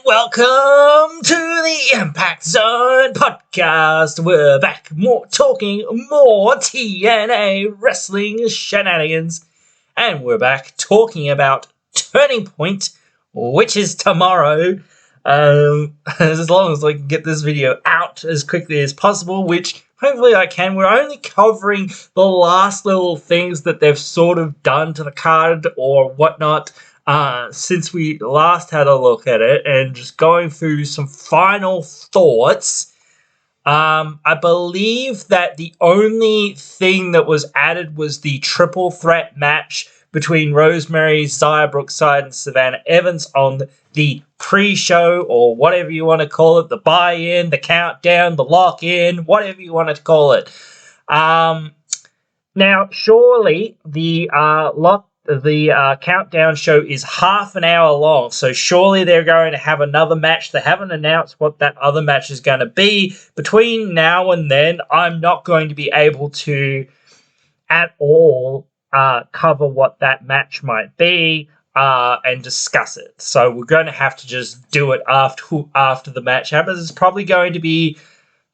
welcome to the Impact Zone podcast. We're back talking more TNA wrestling shenanigans. And we're back talking about Turning Point, which is tomorrow. As long as I can get this video out as quickly as possible, which hopefully I can. We're only covering the last little things that they've sort of done to the card or whatnot since we last had a look at it, and just going through some final thoughts. I believe that the only thing that was added was the triple threat match between Rosemary, Xia Brookside, and Savannah Evans on the pre-show, or whatever you want to call it, the buy-in, the countdown, the lock-in, whatever you want to call it. Now, surely the countdown show is half an hour long, so surely they're going to have another match. They haven't announced what that other match is going to be. Between now and then, I'm not going to be able to at all cover what that match might be and discuss it. So we're going to have to just do it after the match happens. It's probably going to be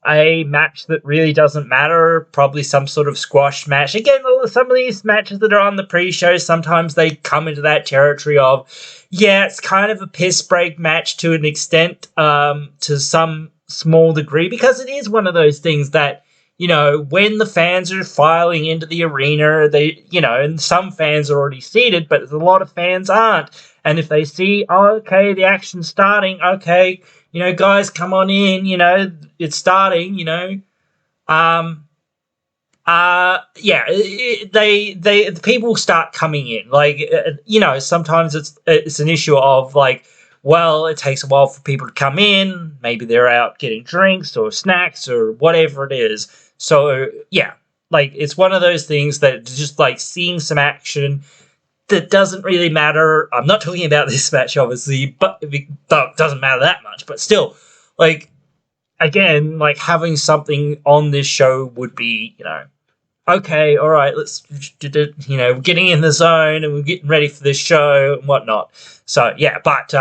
a match that really doesn't matter, probably some sort of squash match. Again, some of these matches that are on the pre-show, sometimes they come into that territory of, yeah, it's kind of a piss break match to an extent, to some small degree, because it is one of those things that, you know, when the fans are filing into the arena, they, you know, and some fans are already seated, but a lot of fans aren't. And if they see, oh, okay, the action's starting, okay, you know, guys, come on in, you know, it's starting, you know. The people start coming in. Like, you know, sometimes it's an issue of, like, well, it takes a while for people to come in. Maybe they're out getting drinks or snacks or whatever it is. So, yeah, like, it's one of those things that just, like, seeing some action that doesn't really matter. I'm not talking about this match, obviously, but it doesn't matter that much. But still, like, again, like, having something on this show would be, you know, okay, all right, let's, you know, getting in the zone and we're getting ready for this show and whatnot. So, yeah, but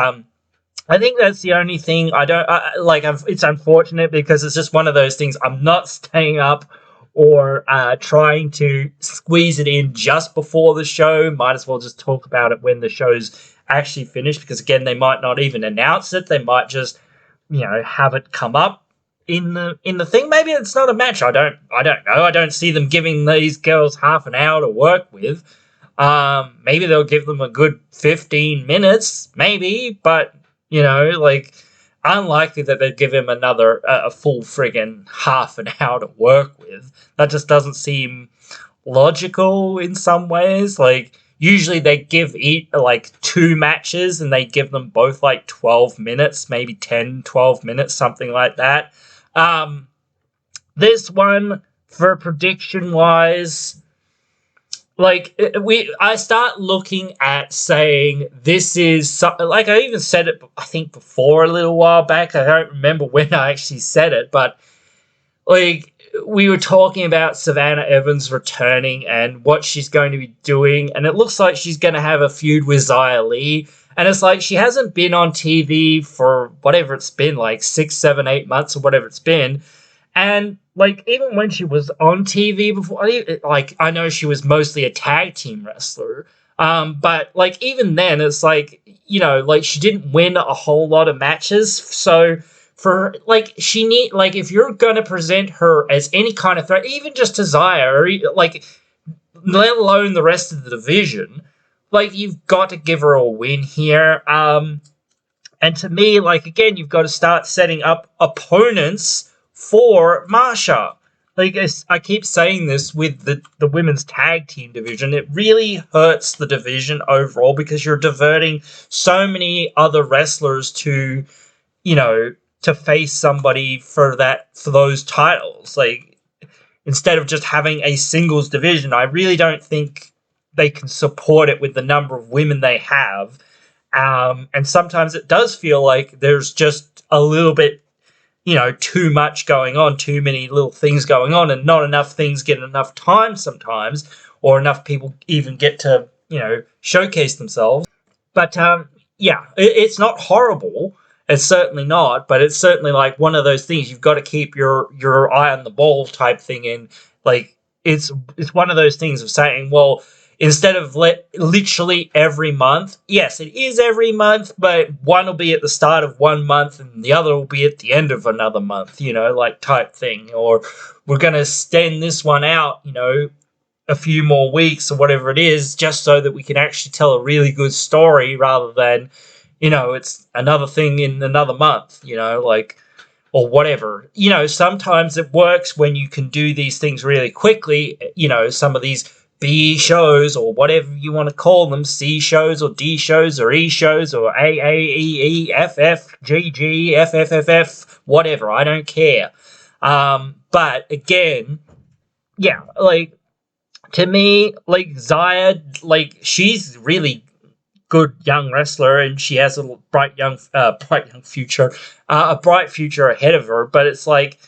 I think that's the only thing it's unfortunate because it's just one of those things. I'm not staying up or trying to squeeze it in just before the show. Might as well just talk about it when the show's actually finished, because, again, they might not even announce it. They might just, you know, have it come up in the thing. Maybe it's not a match. I don't know. I don't see them giving these girls half an hour to work with. Maybe they'll give them a good 15 minutes, maybe, but, you know, like, unlikely that they'd give him another a full friggin' half an hour to work with. That just doesn't seem logical in some ways. Like, usually they give like 2 matches and they give them both like 12 minutes, maybe 10, 12 minutes, something like that. This one, for prediction-wise, like, I start looking at saying this is something, like, I even said it, I think, before a little while back. I don't remember when I actually said it, but, like, we were talking about Savannah Evans returning and what she's going to be doing, and it looks like she's going to have a feud with Xia Li, and it's like she hasn't been on TV for whatever it's been, like 6, 7, 8 months or whatever it's been, and, like, even when she was on TV before, like, I know she was mostly a tag team wrestler, but, like, even then, it's like, you know, like, she didn't win a whole lot of matches, so for, like, if you're going to present her as any kind of threat, even just to Xia, or, like, let alone the rest of the division, like, you've got to give her a win here, and to me, like, again, you've got to start setting up opponents for Marsha. Like, I keep saying this with the women's tag team division, it really hurts the division overall because you're diverting so many other wrestlers to, you know, to face somebody for those titles. Like, instead of just having a singles division, I really don't think they can support it with the number of women they have. And sometimes it does feel like there's just a little bit, you know, too much going on, too many little things going on, and not enough things get enough time sometimes, or enough people even get to, you know, showcase themselves. But, yeah, it's not horrible. It's certainly not, but it's certainly like one of those things you've got to keep your eye on the ball type thing. And like it's one of those things of saying, well, instead of literally every month, yes, it is every month, but one will be at the start of one month and the other will be at the end of another month, like type thing. Or we're going to extend this one out, a few more weeks or whatever it is, just so that we can actually tell a really good story rather than, it's another thing in another month, or whatever. Sometimes it works when you can do these things really quickly, some of these B shows or whatever you want to call them, C shows or D shows or E shows or AAEEFFGG, whatever. I don't care. But again, yeah, like, to me, like, Zaya, like, she's really good young wrestler and she has a bright young future, a bright future ahead of her. But it's like,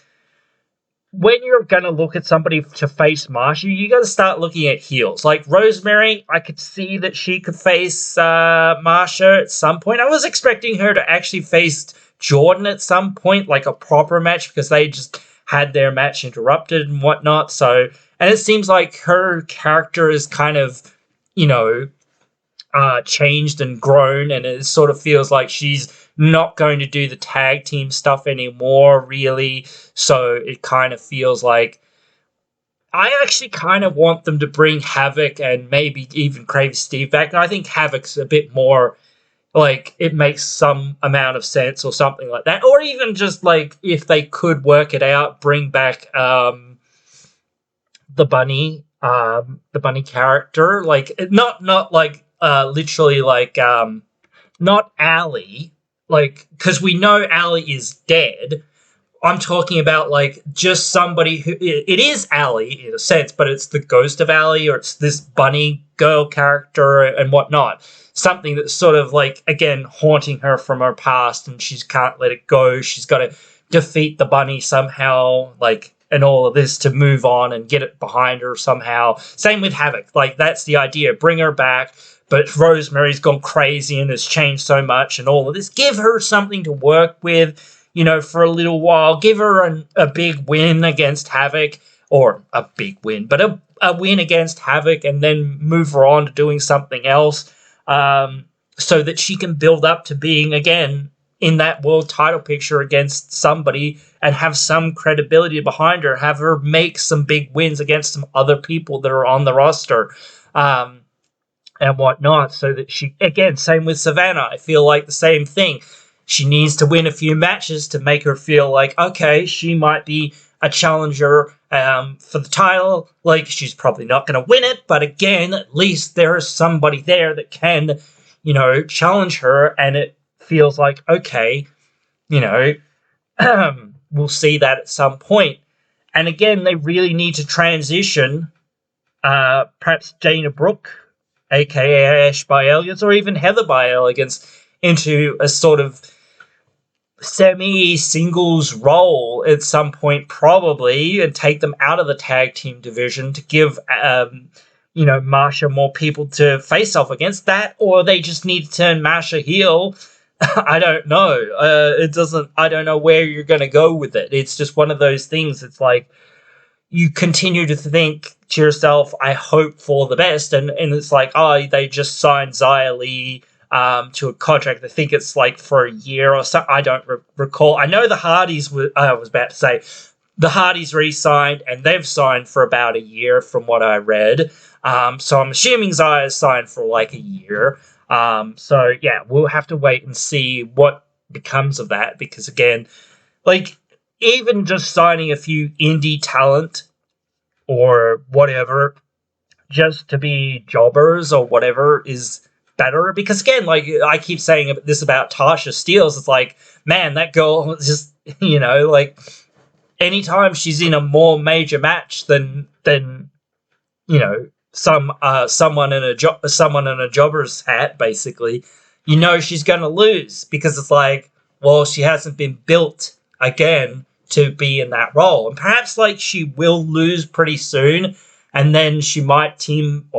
when you're gonna look at somebody to face Marsha, you got to start looking at heels. Like Rosemary, I could see that she could face Marsha at some point. I was expecting her to actually face Jordan at some point, like a proper match, because they just had their match interrupted and whatnot. So, and it seems like her character is kind of, changed and grown, and it sort of feels like she's not going to do the tag team stuff anymore, really. So it kind of feels like I actually kind of want them to bring Havoc and maybe even Crazy Steve back. And I think Havoc's a bit more like, it makes some amount of sense or something like that. Or even just like, if they could work it out, bring back the bunny character, like not like literally like not Allie, like, because we know Allie is dead. I'm talking about like just somebody who, it is Allie in a sense, but it's the ghost of Allie, or it's this bunny girl character and whatnot. Something that's sort of like, again, haunting her from her past, and she can't let it go. She's got to defeat the bunny somehow, like, and all of this to move on and get it behind her somehow. Same with Havoc. Like, that's the idea. Bring her back, but Rosemary's gone crazy and has changed so much and all of this. Give her something to work with, for a little while. Give her a big win against Havoc, or a big win, but a win against Havoc, and then move her on to doing something else, so that she can build up to being, again, in that world title picture against somebody and have some credibility behind her, have her make some big wins against some other people that are on the roster, and whatnot, so that she, again, same with Savannah. I feel like the same thing. She needs to win a few matches to make her feel like, okay, she might be a challenger for the title. Like, she's probably not going to win it, but again, at least there is somebody there that can, challenge her, and it feels like, okay, we'll see that at some point. And again, they really need to transition perhaps Dana Brooke, aka Ash by Elegance, or even Heather by Elegance, into a sort of semi-singles role at some point, probably, and take them out of the tag team division to give Marsha more people to face off against that, or they just need to turn Marsha heel. I don't know. I don't know where you're going to go with it. It's just one of those things. It's like, you continue to think to yourself, I hope for the best. And it's like, oh, they just signed Xia Li to a contract. I think it's like for a year or so. I don't recall. I know the Hardys I was about to say, the Hardys re-signed, and they've signed for about a year from what I read. So I'm assuming Xia is signed for like a year. So yeah, we'll have to wait and see what becomes of that, because again, like, even just signing a few indie talent or whatever just to be jobbers or whatever is better, because again, like, I keep saying this about Tasha Steelz, it's like, man, that girl just, like, anytime she's in a more major match than someone in a jobber's hat, basically, she's going to lose, because it's like, well, she hasn't been built again to be in that role. And perhaps, like, she will lose pretty soon, and then she might team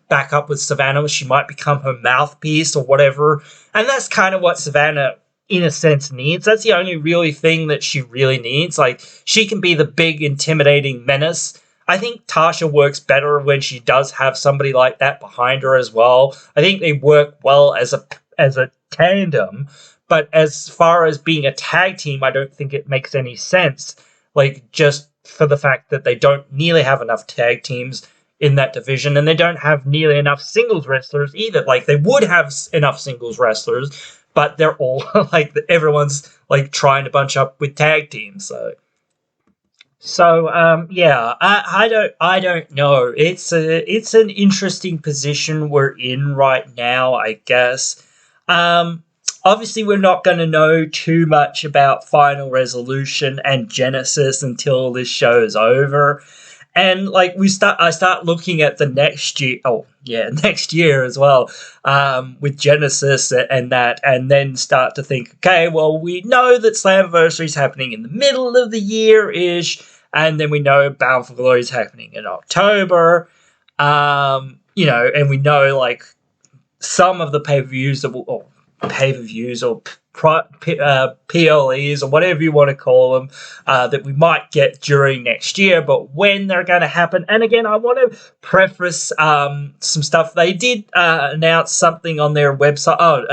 back up with Savannah. She might become her mouthpiece or whatever. And that's kind of what Savannah in a sense, needs. That's the only really thing that she really needs. Like, she can be the big, intimidating menace. I think Tasha works better when she does have somebody like that behind her as well. I think they work well as a tandem, but as far as being a tag team, I don't think it makes any sense. Like, just for the fact that they don't nearly have enough tag teams in that division, and they don't have nearly enough singles wrestlers either. Like, they would have enough singles wrestlers, but they're all like, everyone's like trying to bunch up with tag teams. So yeah, I don't know. It's an interesting position we're in right now, I guess. Obviously, we're not going to know too much about Final Resolution and Genesis until this show is over. And like, I start looking at the next year. Oh yeah, next year as well, with Genesis and that, and then start to think, okay, well, we know that Slammiversary is happening in the middle of the year ish, and then we know Bound for Glory is happening in October. And we know like some of the pay-per-views that will, or pay-per-views or PLEs or whatever you want to call them, that we might get during next year, but when they're going to happen. And again, I want to preface some stuff. They did announce something on their website.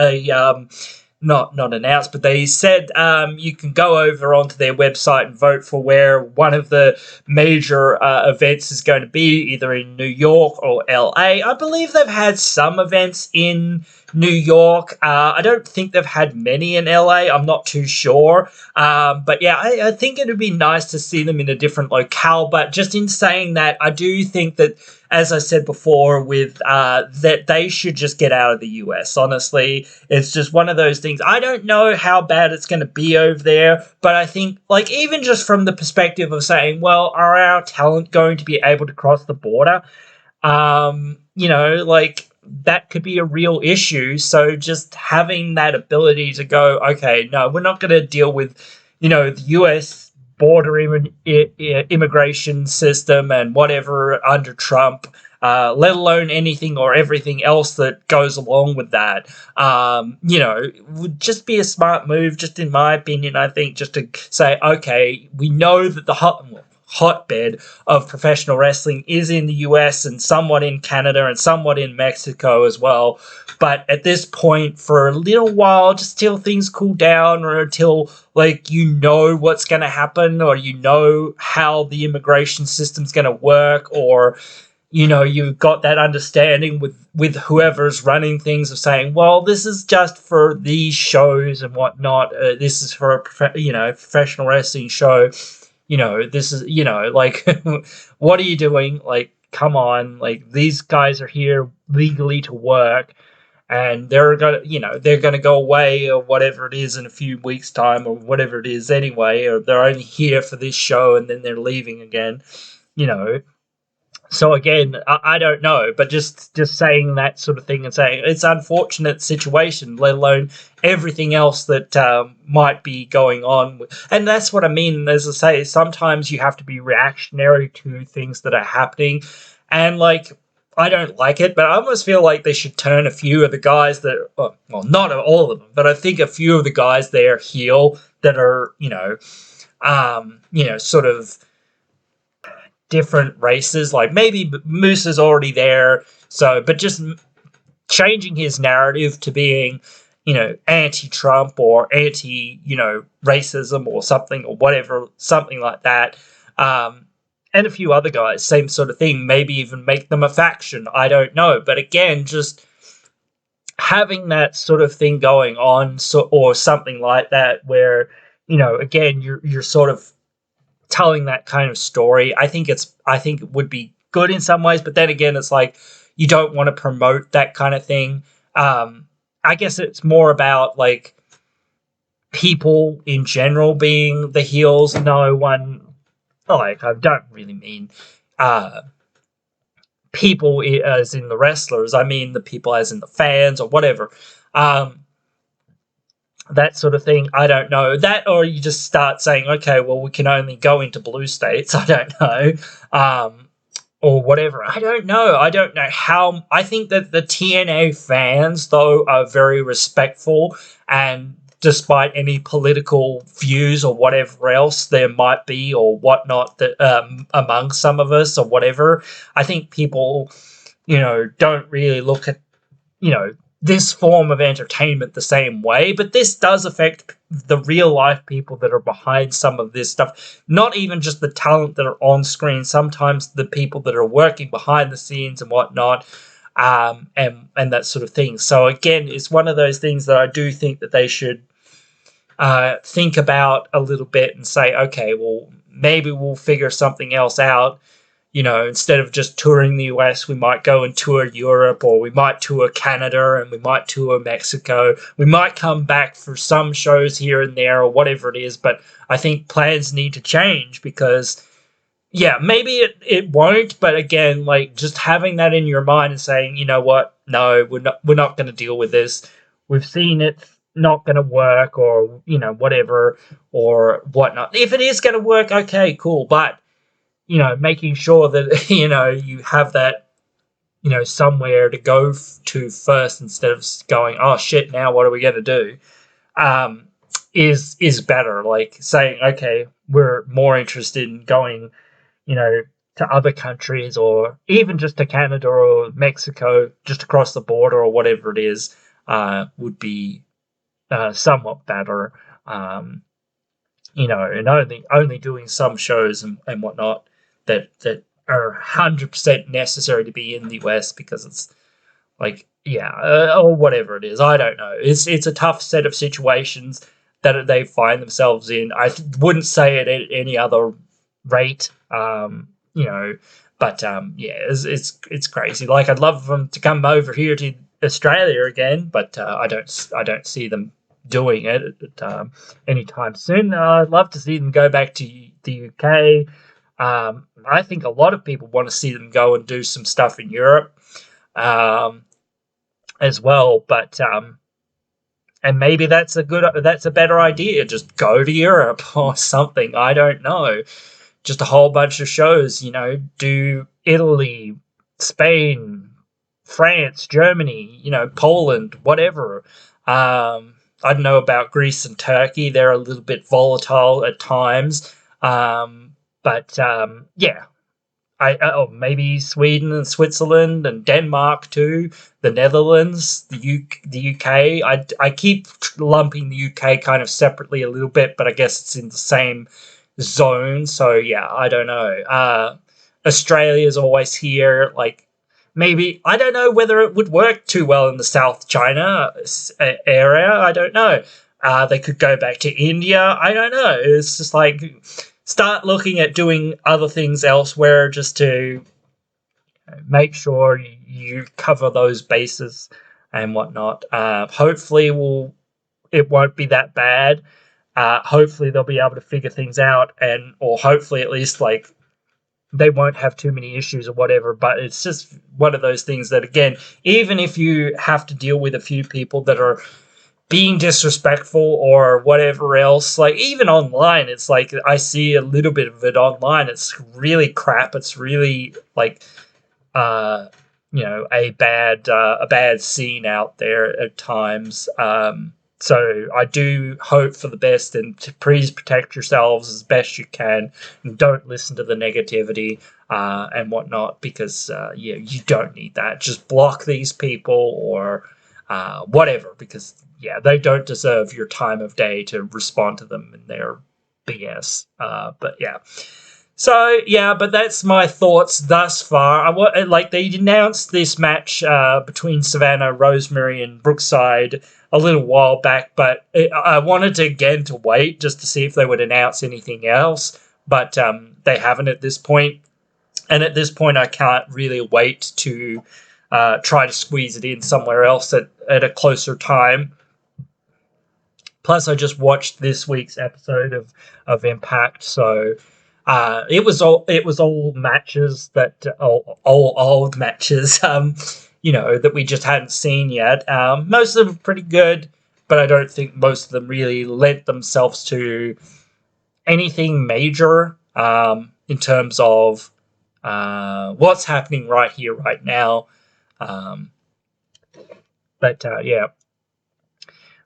Not announced, but they said you can go over onto their website and vote for where one of the major events is going to be, either in New York or LA. I believe they've had some events in New York. I don't think they've had many in LA. I'm not too sure. But yeah, I think it would be nice to see them in a different locale. But just in saying that, I do think that, as I said before, with that they should just get out of the US. Honestly, it's just one of those things. I don't know how bad it's going to be over there, but I think, like, even just from the perspective of saying, well, are our talent going to be able to cross the border? Like, that could be a real issue. So just having that ability to go, okay, no, we're not going to deal with, the US border immigration system and whatever under Trump, let alone anything or everything else that goes along with that. Would just be a smart move, just in my opinion, I think, just to say, okay, we know that the hotbed of professional wrestling is in the US and somewhat in Canada and somewhat in Mexico as well. But at this point, for a little while, just till things cool down, or until, like, what's going to happen, or how the immigration system's going to work, or you've got that understanding with whoever's running things of saying, well, this is just for these shows and whatnot. This is for a professional wrestling show. This is, like, what are you doing? Like, come on. Like, these guys are here legally to work, and they're gonna go away or whatever it is in a few weeks' time, or whatever it is anyway, or they're only here for this show and then they're leaving again, So again, I don't know, but just saying that sort of thing and saying it's an unfortunate situation, let alone everything else that might be going on. And that's what I mean. As I say, sometimes you have to be reactionary to things that are happening. And, like, I don't like it, but I almost feel like they should turn a few of the guys that, well, not all of them, but I think a few of the guys there heel that are, sort of different races. Like, maybe Moose is already there, but just changing his narrative to being, anti-Trump or anti-racism or something, or whatever, something like that. And a few other guys, same sort of thing. Maybe even make them a faction. I don't know. But again, just having that sort of thing going on, or something like that, where, again, you're sort of telling that kind of story. I think it would be good in some ways, but then again, it's like, you don't want to promote that kind of thing. I guess it's more about, like, people in general being the heels. No one, like, I don't really mean people as in the wrestlers. I mean the people as in the fans or whatever. That sort of thing. I don't know. That, or you just start saying, okay, well, we can only go into blue states. I don't know. Or whatever. I don't know. I don't know how. I think that the TNA fans, though, are very respectful, and despite any political views or whatever else there might be or whatnot that among some of us or whatever. I think people, don't really look at, this form of entertainment the same way, but this does affect the real life people that are behind some of this stuff. Not even just the talent that are on screen, sometimes the people that are working behind the scenes and whatnot, and that sort of thing. So again, it's one of those things that I do think that they should think about a little bit and say, okay, well, maybe we'll figure something else out. Instead of just touring the US, we might go and tour Europe, or we might tour Canada, and we might tour Mexico. We might come back for some shows here and there, or whatever it is. But I think plans need to change because, yeah, maybe it won't. But again, like, just having that in your mind and saying, you know what, no, we're not going to deal with this. We've seen it not going to work, or whatever, or whatnot. If it is going to work, okay, cool. But making sure that, you have that, somewhere to go to first instead of going, oh shit, now what are we going to do? Is better. Like saying, okay, we're more interested in going, to other countries, or even just to Canada or Mexico, just across the border or whatever it is, would be somewhat better. And only doing some shows and whatnot that are 100% necessary to be in the US, because it's like, or whatever it is. I don't know. It's a tough set of situations that they find themselves in. I wouldn't say it at any other rate, but it's crazy. Like, I'd love them to come over here to Australia again, but I don't see them doing it anytime soon. I'd love to see them go back to the UK. I think a lot of people want to see them go and do some stuff in Europe as well, but and maybe that's a better idea. Just go to Europe or something. I don't know. Just a whole bunch of shows. Do Italy, Spain, France, Germany, Poland, whatever. I don't know about Greece and Turkey. They're a little bit volatile at times. But maybe Sweden and Switzerland and Denmark too, the Netherlands, the UK. I keep lumping the UK kind of separately a little bit, but I guess it's in the same zone. So yeah, I don't know. Australia's always here. Like, maybe, I don't know whether it would work too well in the South China area. I don't know. They could go back to India. I don't know. It's just like, start looking at doing other things elsewhere just to make sure you cover those bases and whatnot. Hopefully it won't be that bad. Hopefully they'll be able to figure things out, or hopefully at least, like, they won't have too many issues or whatever. But it's just one of those things that, again, even if you have to deal with a few people that are being disrespectful or whatever else, like, even online, it's like, I see a little bit of it online. It's really crap. It's really like, a bad scene out there at times. So I do hope for the best, and to please protect yourselves as best you can, and don't listen to the negativity and whatnot, because you don't need that. Just block these people or whatever, because they don't deserve your time of day to respond to them in their BS. But that's my thoughts thus far. They announced this match between Savannah, Rosemary, and Brookside a little while back, but I wanted to wait just to see if they would announce anything else, but they haven't at this point. And at this point, I can't really wait to try to squeeze it in somewhere else at a closer time. Plus, I just watched this week's episode of Impact, so it was all matches all old matches, that we just hadn't seen yet. Most of them are pretty good, but I don't think most of them really lent themselves to anything major in terms of what's happening right here, right now.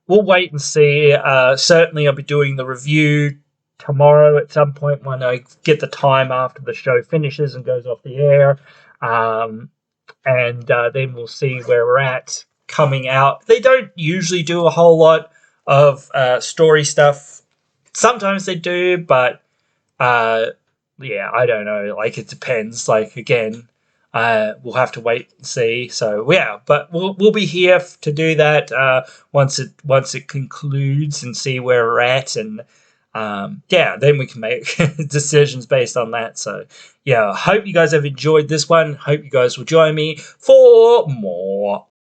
we'll wait and see. Certainly, I'll be doing the review tomorrow at some point when I get the time after the show finishes and goes off the air. And then we'll see where we're at coming out. They don't usually do a whole lot of story stuff. Sometimes they do, but yeah, I don't know. Like, it depends. Like, again, we'll have to wait and see. So yeah, but we'll be here to do that once it concludes and see where we're at, and yeah, then we can make decisions based on that. So yeah, I hope you guys have enjoyed this one. Hope you guys will join me for more.